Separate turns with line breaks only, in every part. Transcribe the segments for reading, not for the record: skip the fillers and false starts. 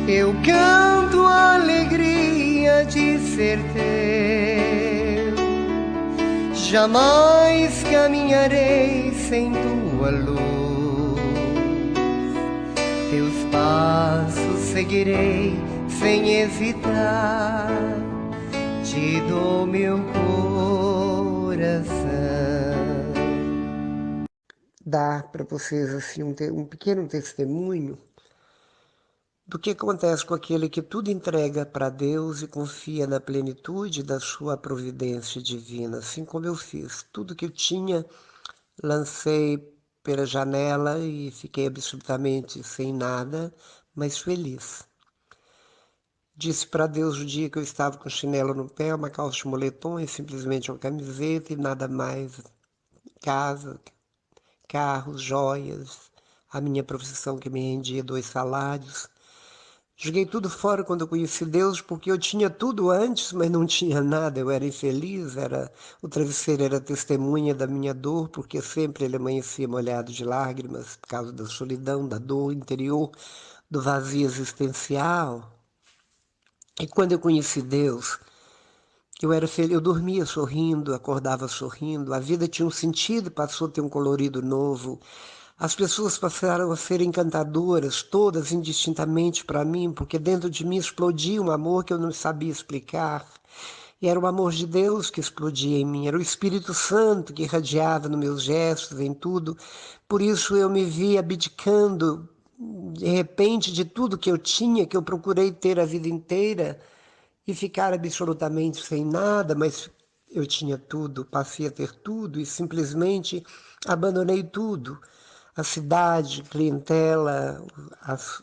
Eu canto a alegria de ser teu. Jamais caminharei sem tua luz. Teus passos seguirei sem hesitar. Te dou meu coração. Dar para vocês assim um pequeno testemunho do que acontece com aquele que tudo entrega para Deus e confia na plenitude da sua providência divina, assim como eu fiz. Tudo que eu tinha, lancei pela janela e fiquei absolutamente sem nada, mas feliz. Disse para Deus o dia que eu estava com chinelo no pé, uma calça de moletom e simplesmente uma camiseta e nada mais. Casa, carros, joias, a minha profissão que me rendia 2 salários. Joguei tudo fora quando eu conheci Deus, porque eu tinha tudo antes, mas não tinha nada. Eu era infeliz, o travesseiro era testemunha da minha dor, porque sempre ele amanhecia molhado de lágrimas por causa da solidão, da dor interior, do vazio existencial. E quando eu conheci Deus, eu era feliz, eu dormia sorrindo, acordava sorrindo, a vida tinha um sentido, passou a ter um colorido novo. As pessoas passaram a ser encantadoras, todas indistintamente para mim, porque dentro de mim explodia um amor que eu não sabia explicar. E era o amor de Deus que explodia em mim, era o Espírito Santo que irradiava nos meus gestos, em tudo. Por isso eu me vi abdicando, de repente, de tudo que eu tinha, que eu procurei ter a vida inteira, e ficar absolutamente sem nada, mas eu tinha tudo, passei a ter tudo e simplesmente abandonei tudo. A cidade, clientela,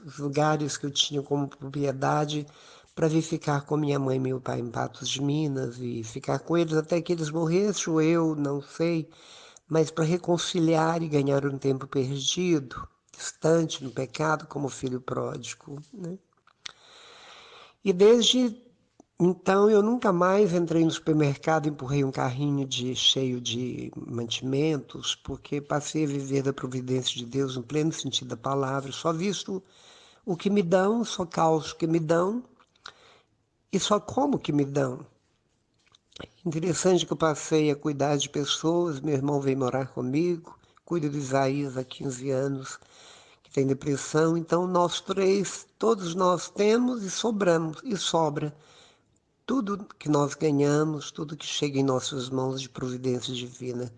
os lugares que eu tinha como propriedade, para vir ficar com minha mãe e meu pai em Patos de Minas e ficar com eles até que eles morressem, ou eu, não sei, mas para reconciliar e ganhar um tempo perdido, distante no pecado como filho pródigo, né? E desde então eu nunca mais entrei no supermercado e empurrei um carrinho cheio de mantimentos, porque passei a viver da providência de Deus no pleno sentido da palavra. Só visto o que me dão, só calço o que me dão e só como o que me dão. Interessante que eu passei a cuidar de pessoas, meu irmão veio morar comigo, cuido do Isaías há 15 anos, que tem depressão, então nós três, todos nós temos e sobramos, e sobra. Tudo que nós ganhamos, tudo que chega em nossas mãos de providência divina.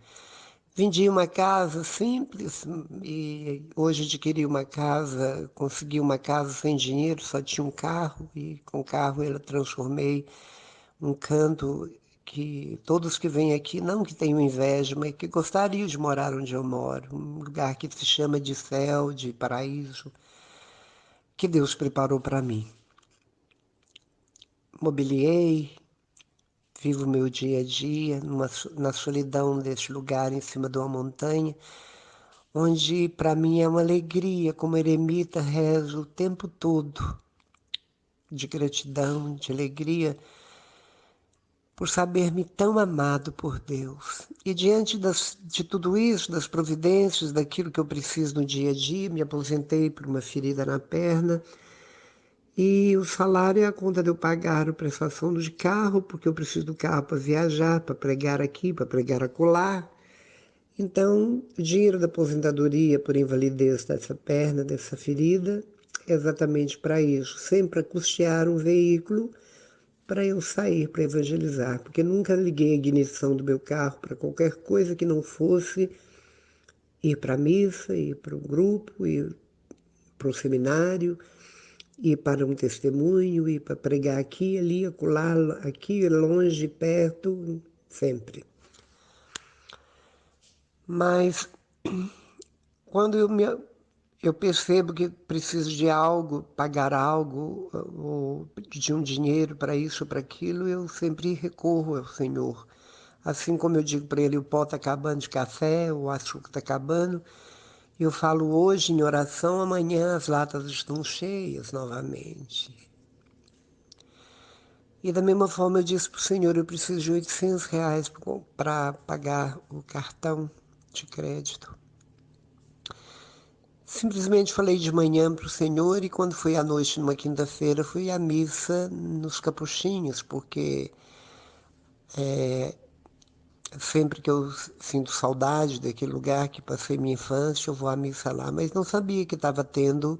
Vendi uma casa simples e hoje adquiri uma casa, consegui uma casa sem dinheiro, só tinha um carro e com o carro eu transformei um canto que todos que vêm aqui, não que tenham inveja, mas que gostariam de morar onde eu moro, um lugar que se chama de céu, de paraíso, que Deus preparou para mim. Mobiliei, vivo o meu dia a dia na solidão deste lugar em cima de uma montanha, onde para mim é uma alegria, como eremita rezo o tempo todo, de gratidão, de alegria, por saber-me tão amado por Deus. E diante de tudo isso, das providências, daquilo que eu preciso no dia a dia, me aposentei por uma ferida na perna, e o salário é a conta de eu pagar a prestação de carro, porque eu preciso do carro para viajar, para pregar aqui, para pregar acolá. Então, o dinheiro da aposentadoria por invalidez dessa perna, dessa ferida, é exatamente para isso, sempre a custear um veículo para eu sair, para evangelizar, porque nunca liguei a ignição do meu carro para qualquer coisa que não fosse ir para a missa, ir para um grupo, ir para um seminário, ir para um testemunho, ir para pregar aqui, ali, acolá, aqui, longe, perto, sempre. Mas quando eu percebo que preciso de algo, pagar algo, ou de um dinheiro para isso ou para aquilo, eu sempre recorro ao Senhor. Assim como eu digo para ele, o pó está acabando de café, o açúcar está acabando, eu falo hoje em oração, amanhã as latas estão cheias novamente. E da mesma forma eu disse para o Senhor, eu preciso de R$ 800 para pagar o cartão de crédito. Simplesmente falei de manhã para o Senhor e quando foi à noite, numa quinta-feira, fui à missa nos Capuchinhos, porque sempre que eu sinto saudade daquele lugar que passei minha infância, eu vou à missa lá. Mas não sabia que estava tendo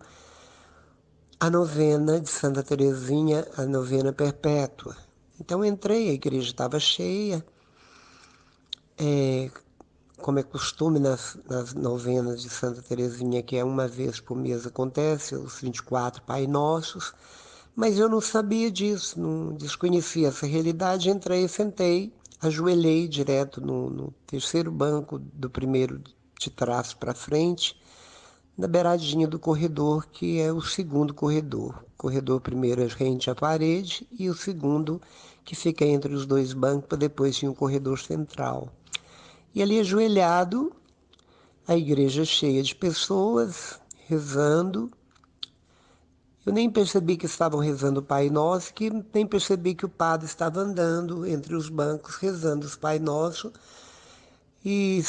a novena de Santa Teresinha, a novena perpétua. Então entrei, a igreja estava cheia. Como é costume nas novenas de Santa Teresinha, que é uma vez por mês acontece, os 24 Pai Nossos, mas eu não sabia disso, não desconhecia essa realidade, entrei, sentei, ajoelhei direto no terceiro banco do primeiro de trás para frente, na beiradinha do corredor, que é o segundo corredor. O corredor primeiro é rente à parede e o segundo que fica entre os dois bancos, depois tinha o corredor central. E ali ajoelhado, a igreja cheia de pessoas rezando. Eu nem percebi que estavam rezando o Pai Nosso, que nem percebi que o padre estava andando entre os bancos rezando os Pai Nosso e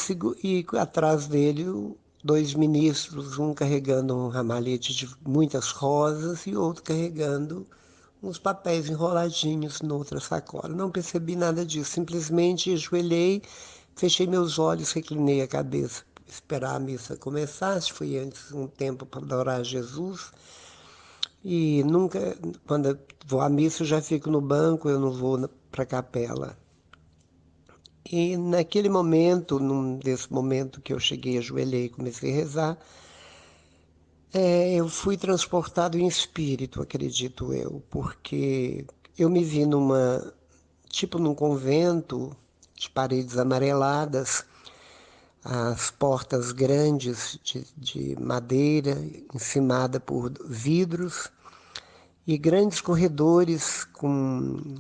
atrás dele dois ministros, um carregando um ramalhete de muitas rosas e outro carregando uns papéis enroladinhos noutra sacola. Não percebi nada disso, simplesmente ajoelhei, fechei meus olhos, reclinei a cabeça, esperar a missa começasse. Fui antes um tempo para adorar Jesus e nunca, quando eu vou à missa, eu já fico no banco, eu não vou para a capela. E naquele momento, desse momento que eu cheguei, ajoelhei e comecei a rezar, eu fui transportado em espírito, acredito eu, porque eu me vi tipo num convento de paredes amareladas, as portas grandes de madeira, encimada por vidros, e grandes corredores com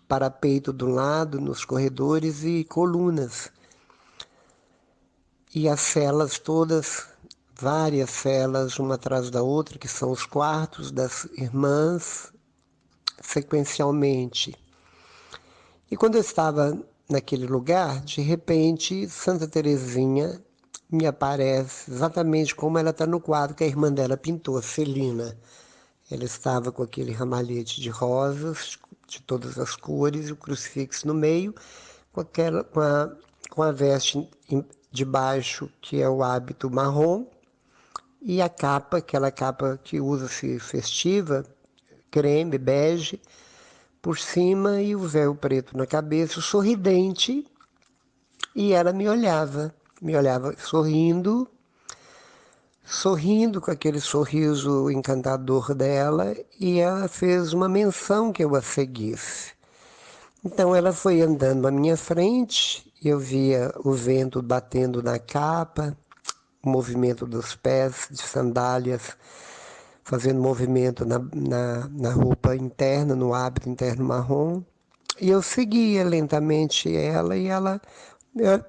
parapeito do lado nos corredores e colunas. E as celas todas, várias celas, uma atrás da outra, que são os quartos das irmãs, sequencialmente. E quando eu estava naquele lugar, de repente, Santa Teresinha me aparece exatamente como ela está no quadro que a irmã dela pintou, a Celina. Ela estava com aquele ramalhete de rosas, de todas as cores, e o crucifixo no meio, com a veste de baixo, que é o hábito marrom, e a capa, aquela capa que usa-se festiva, creme, bege, por cima e o véu preto na cabeça, sorridente, e ela me olhava sorrindo, sorrindo com aquele sorriso encantador dela, e ela fez uma menção que eu a seguisse. Então ela foi andando à minha frente, eu via o vento batendo na capa, o movimento dos pés de sandálias, fazendo movimento na roupa interna, no hábito interno marrom. E eu seguia lentamente ela e ela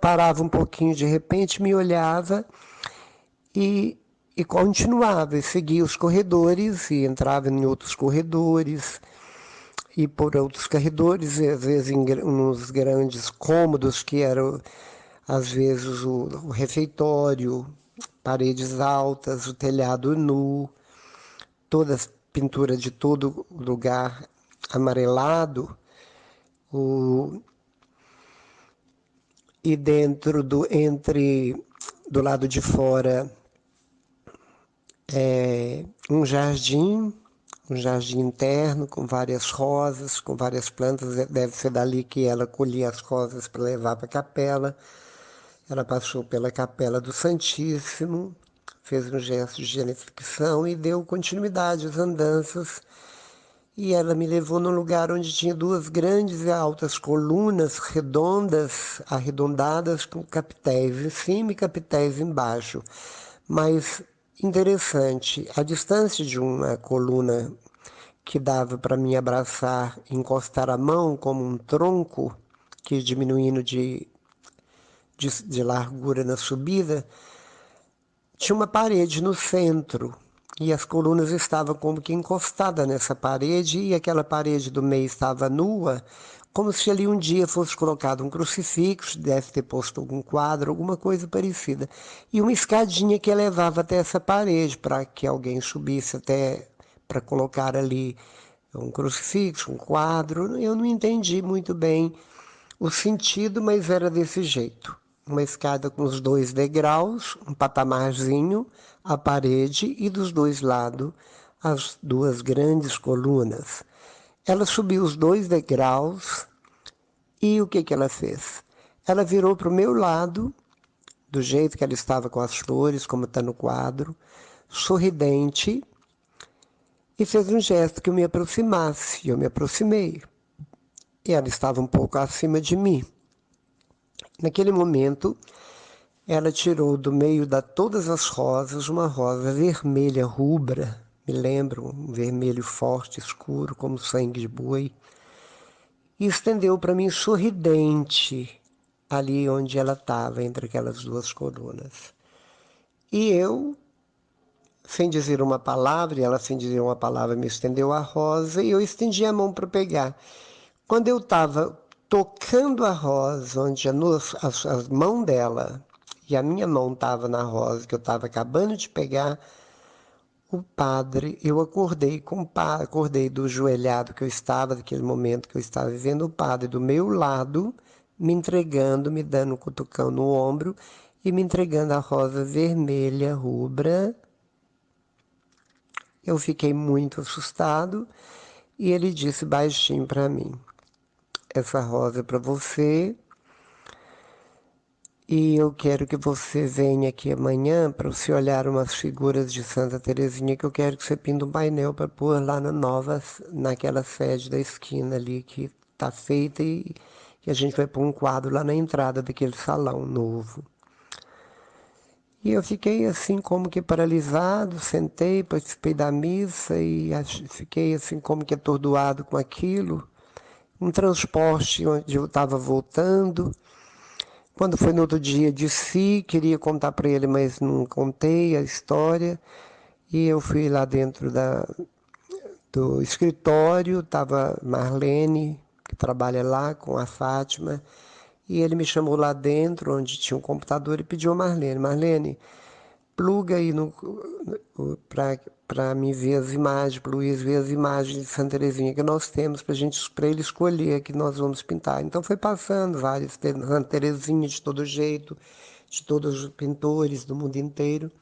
parava um pouquinho de repente, me olhava e continuava, e seguia os corredores e entrava em outros corredores e por outros corredores, e às vezes nos grandes cômodos que eram às vezes o refeitório, paredes altas, o telhado nu, toda a pintura de todo lugar amarelado, o, e dentro do lado de fora um jardim interno com várias rosas, com várias plantas. Deve ser dali que ela colhia as rosas para levar para a capela. Ela passou pela capela do Santíssimo, fez um gesto de genuflexão e deu continuidade às andanças. E ela me levou num lugar onde tinha duas grandes e altas colunas redondas, arredondadas, com capitéis em cima e capitéis embaixo. Mas interessante, a distância de uma coluna que dava para mim abraçar, encostar a mão como um tronco, que diminuindo de largura na subida, tinha uma parede no centro e as colunas estavam como que encostadas nessa parede, e aquela parede do meio estava nua, como se ali um dia fosse colocado um crucifixo, deve ter posto algum quadro, alguma coisa parecida. E uma escadinha que levava até essa parede, para que alguém subisse até para colocar ali um crucifixo, um quadro. Eu não entendi muito bem o sentido, mas era desse jeito. Uma escada com os 2 degraus, um patamarzinho, a parede e dos 2 lados as 2 grandes colunas. Ela subiu os 2 degraus e o que ela fez? Ela virou para o meu lado, do jeito que ela estava com as flores, como está no quadro, sorridente, e fez um gesto que eu me aproximasse. Eu me aproximei. E ela estava um pouco acima de mim. Naquele momento, ela tirou do meio de todas as rosas uma rosa vermelha rubra, me lembro, um vermelho forte, escuro, como sangue de boi, e estendeu para mim sorridente, ali onde ela estava, entre aquelas 2 colunas. E eu, sem dizer uma palavra, e ela sem dizer uma palavra me estendeu a rosa, e eu estendi a mão para pegar. Quando eu estava tocando a rosa, onde a mão dela e a minha mão estava na rosa, que eu estava acabando de pegar, o padre, eu acordei acordei do joelhado que eu estava, daquele momento que eu estava vivendo, o padre do meu lado, me entregando, me dando um cutucão no ombro e me entregando a rosa vermelha, rubra. Eu fiquei muito assustado e ele disse baixinho para mim: essa rosa é para você. E eu quero que você venha aqui amanhã para você olhar umas figuras de Santa Teresinha, que eu quero que você pinta um painel para pôr lá naquela sede da esquina ali que está feita e a gente vai pôr um quadro lá na entrada daquele salão novo. E eu fiquei assim como que paralisado, sentei, participei da missa e fiquei assim como que atordoado com aquilo. Um transporte onde eu estava voltando. Quando foi no outro dia, disse, queria contar para ele, mas não contei a história. E eu fui lá dentro do escritório, estava Marlene, que trabalha lá com a Fátima, e ele me chamou lá dentro, onde tinha um computador, e pediu a Marlene: Marlene, pluga aí para me ver as imagens, para o Luiz ver as imagens de Santa Teresinha que nós temos para ele escolher que nós vamos pintar. Então foi passando várias Santa Teresinha de todo jeito, de todos os pintores do mundo inteiro.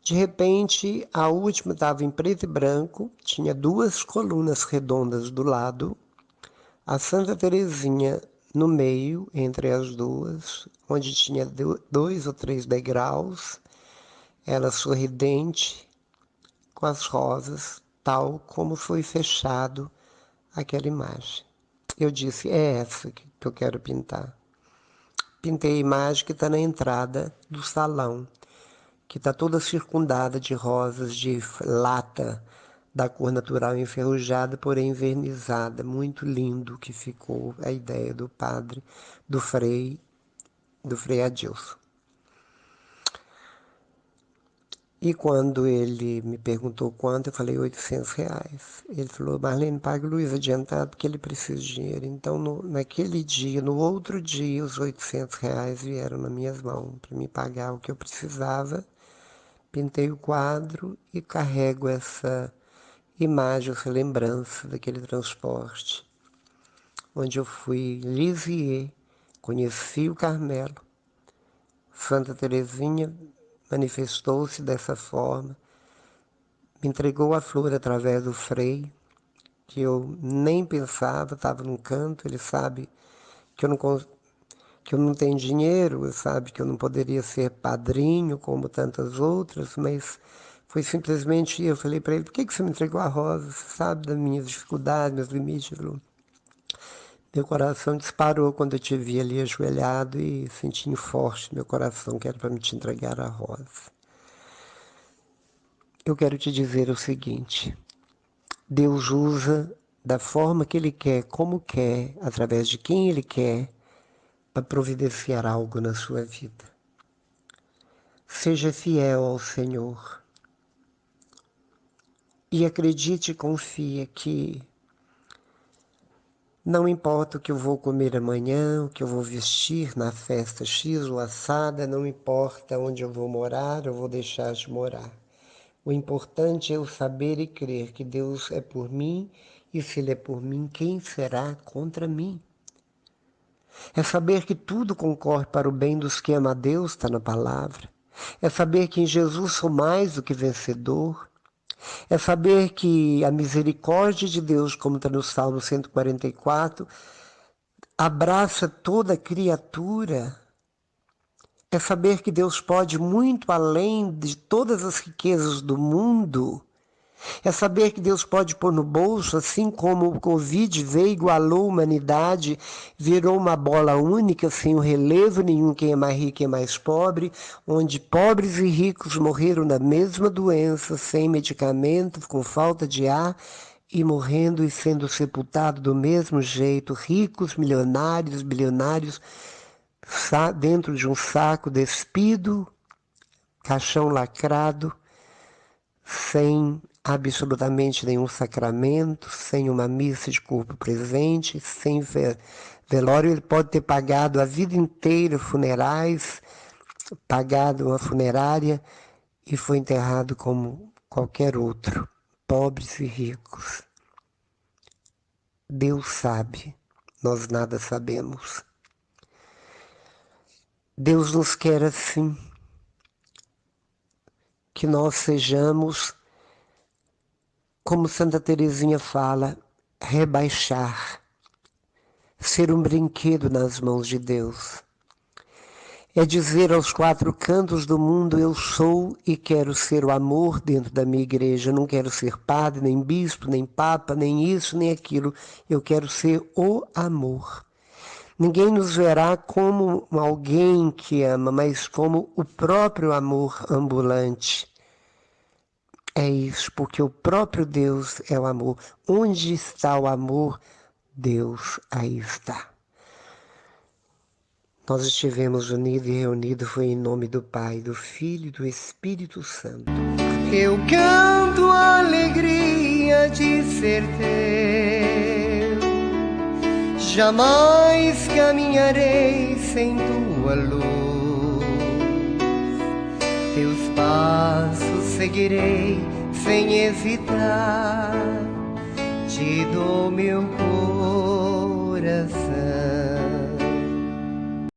De repente, a última estava em preto e branco, tinha 2 colunas redondas do lado, a Santa Teresinha no meio, entre as 2, onde tinha 2 ou 3 degraus, ela sorridente, com as rosas, tal como foi fechado aquela imagem. Eu disse, é essa que eu quero pintar. Pintei a imagem que está na entrada do salão, que está toda circundada de rosas de lata, da cor natural enferrujada, porém envernizada. Muito lindo que ficou a ideia do padre, do frei Adilson. E quando ele me perguntou quanto, eu falei R$ 800. Ele falou, Marlene, pague o Luiz adiantado porque ele precisa de dinheiro. Então, naquele dia, no outro dia, os R$ 800 vieram nas minhas mãos para me pagar o que eu precisava. Pintei o quadro e carrego essa imagem, essa lembrança daquele transporte, onde eu fui Lisieux, conheci o Carmelo, Santa Teresinha manifestou-se dessa forma, me entregou a flor através do frei, que eu nem pensava, estava num canto, ele sabe que eu não tenho dinheiro, ele sabe que eu não poderia ser padrinho como tantas outras, mas foi simplesmente, eu falei para ele, por que você me entregou a rosa? Você sabe das minhas dificuldades, meus limites? Ele falou, meu coração disparou quando eu te vi ali ajoelhado e sentindo forte meu coração que era para me te entregar a rosa. Eu quero te dizer o seguinte, Deus usa da forma que Ele quer, como quer, através de quem Ele quer, para providenciar algo na sua vida. Seja fiel ao Senhor. E acredite e confie que Não importa o que eu vou comer amanhã, o que eu vou vestir na festa X ou assada, não importa onde eu vou morar ou vou deixar de morar. O importante é eu saber e crer que Deus é por mim, e se Ele é por mim, quem será contra mim? É saber que tudo concorre para o bem dos que amam a Deus, está na palavra. É saber que em Jesus sou mais do que vencedor. É saber que a misericórdia de Deus, como está no Salmo 144, abraça toda criatura. É saber que Deus pode muito além de todas as riquezas do mundo. É saber que Deus pode pôr no bolso, assim como o Covid veio, igualou a humanidade, virou uma bola única, sem o relevo nenhum, quem é mais rico e quem é mais pobre, onde pobres e ricos morreram da mesma doença, sem medicamento, com falta de ar, e morrendo e sendo sepultados do mesmo jeito, ricos, milionários, bilionários, dentro de um saco despido, caixão lacrado, sem absolutamente nenhum sacramento, sem uma missa de corpo presente, sem velório. Ele pode ter pagado a vida inteira funerais, pagado uma funerária e foi enterrado como qualquer outro, pobres e ricos. Deus sabe, nós nada sabemos. Deus nos quer assim, que nós sejamos, como Santa Teresinha fala, rebaixar, ser um brinquedo nas mãos de Deus. É dizer aos quatro cantos do mundo, eu sou e quero ser o amor dentro da minha igreja. Eu não quero ser padre, nem bispo, nem papa, nem isso, nem aquilo. Eu quero ser o amor. Ninguém nos verá como alguém que ama, mas como o próprio amor ambulante. É isso, porque o próprio Deus é o amor. Onde está o amor? Deus aí está. Nós estivemos unidos e reunidos, foi em nome do Pai, do Filho e do Espírito Santo. Eu canto a alegria de ser teu, jamais caminharei sem tua luz, teus passos seguirei sem hesitar, te dou meu coração.